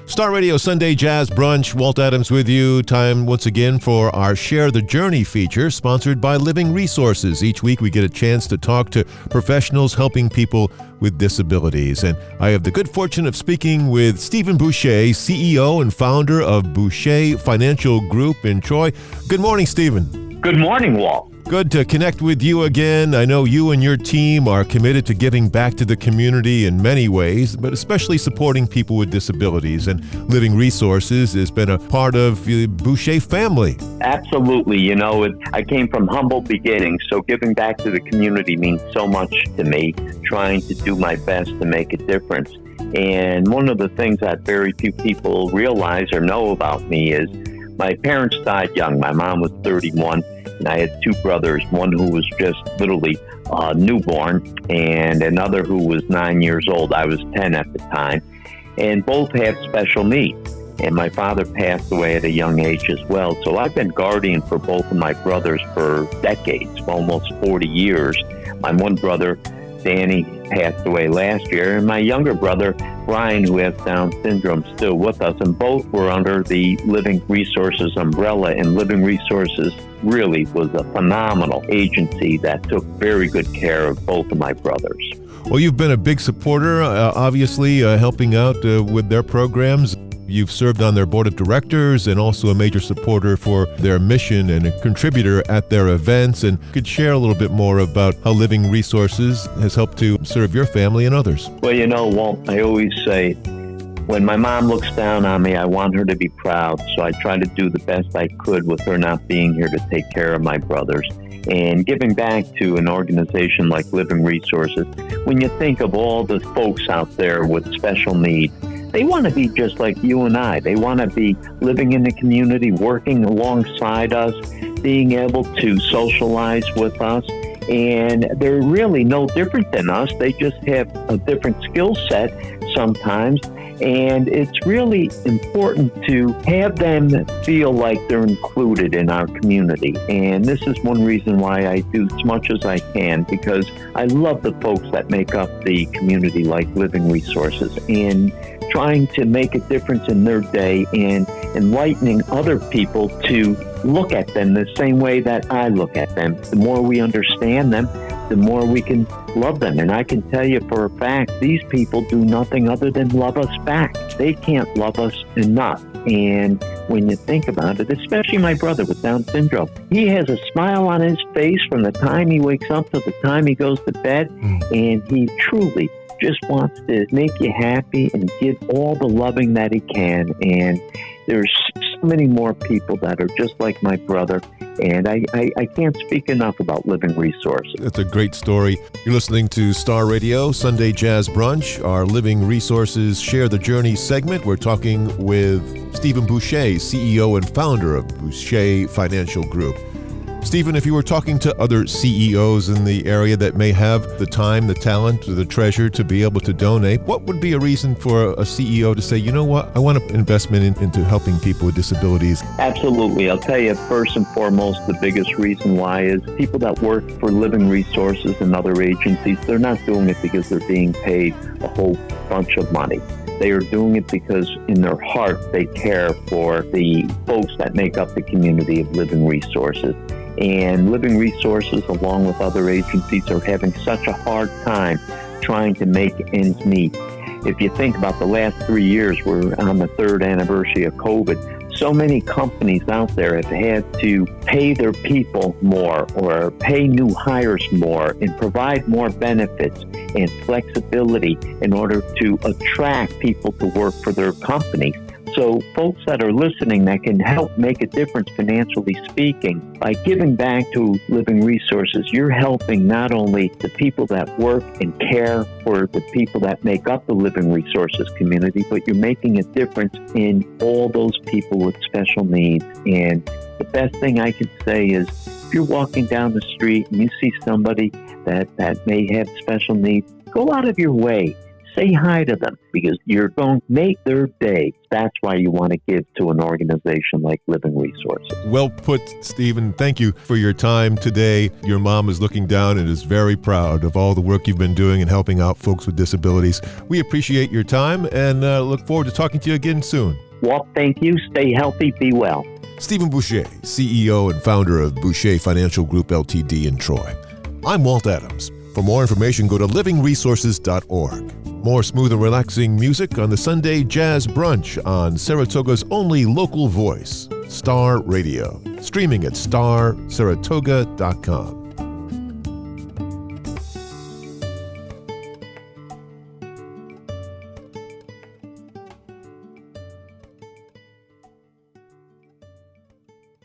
Star Radio Sunday Jazz Brunch. Walt Adams with you. Time once again for our Share the Journey feature, sponsored by Living Resources. Each week we get a chance to talk to professionals helping people with disabilities. And I have the good fortune of speaking with Steven Bouchey, CEO and founder of Bouchey Financial Group in Troy. Good morning, Steven. Good morning, Walt. Good to connect with you again. I know you and your team are committed to giving back to the community in many ways, but especially supporting people with disabilities. And Living Resources has been a part of the Bouchey family. Absolutely. You know, I came from humble beginnings, so giving back to the community means so much to me, trying to do my best to make a difference. And one of the things that very few people realize or know about me is my parents died young. My mom was 31. And I had two brothers, one who was just literally newborn and another who was 9 years old. I was 10 at the time. And both had special needs. And my father passed away at a young age as well. So I've been guardian for both of my brothers for decades, almost 40 years. My one brother, Danny, passed away last year, and my younger brother, Brian, who has Down syndrome, still with us, and both were under the Living Resources umbrella, and Living Resources really was a phenomenal agency that took very good care of both of my brothers. Well, you've been a big supporter, obviously, helping out with their programs. You've served on their board of directors and also a major supporter for their mission and a contributor at their events. And could share a little bit more about how Living Resources has helped to serve your family and others. Well, you know, Walt, I always say, when my mom looks down on me, I want her to be proud. So I try to do the best I could with her not being here to take care of my brothers. And giving back to an organization like Living Resources, when you think of all the folks out there with special needs, they want to be just like you and I. They want to be living in the community, working alongside us, being able to socialize with us. And they're really no different than us. They just have a different skill set sometimes. And it's really important to have them feel like they're included in our community. And this is one reason why I do as much as I can, because I love the folks that make up the community like Living Resources, and trying to make a difference in their day and enlightening other people to look at them the same way that I look at them. The more we understand them, the more we can love them. And I can tell you for a fact, these people do nothing other than love us back. They can't love us enough. And when you think about it, especially my brother with Down syndrome, he has a smile on his face from the time he wakes up to the time he goes to bed. And he truly just wants to make you happy and give all the loving that he can. And there's so many more people that are just like my brother. And I can't speak enough about Living Resources. It's a great story. You're listening to Star Radio, Sunday Jazz Brunch, our Living Resources Share the Journey segment. We're talking with Steven Bouchey, CEO and founder of Bouchey Financial Group. Steven, if you were talking to other CEOs in the area that may have the time, the talent, or the treasure to be able to donate, what would be a reason for a CEO to say, you know what, I want an investment into helping people with disabilities? Absolutely. I'll tell you, first and foremost, the biggest reason why is people that work for Living Resources and other agencies, they're not doing it because they're being paid a whole bunch of money. They are doing it because in their heart they care for the folks that make up the community of Living Resources. And Living Resources, along with other agencies, are having such a hard time trying to make ends meet. If you think about the last 3 years, we're on the third anniversary of COVID. So many companies out there have had to pay their people more or pay new hires more and provide more benefits and flexibility in order to attract people to work for their companies. So folks that are listening that can help make a difference financially speaking, by giving back to Living Resources, you're helping not only the people that work and care for the people that make up the Living Resources community, but you're making a difference in all those people with special needs. And the best thing I can say is, if you're walking down the street and you see somebody that may have special needs, go out of your way. say hi to them because you're going to make their day. That's why you want to give to an organization like Living Resources. Well put, Stephen. Thank you for your time today. Your mom is looking down and is very proud of all the work you've been doing and helping out folks with disabilities. We appreciate your time and look forward to talking to you again soon. Walt, thank you. Stay healthy. Be well. Steven Bouchey, CEO and founder of Bouchey Financial Group Ltd. in Troy. I'm Walt Adams. For more information, go to livingresources.org. More smooth and relaxing music on the Sunday Jazz Brunch on Saratoga's only local voice, Star Radio. Streaming at starsaratoga.com.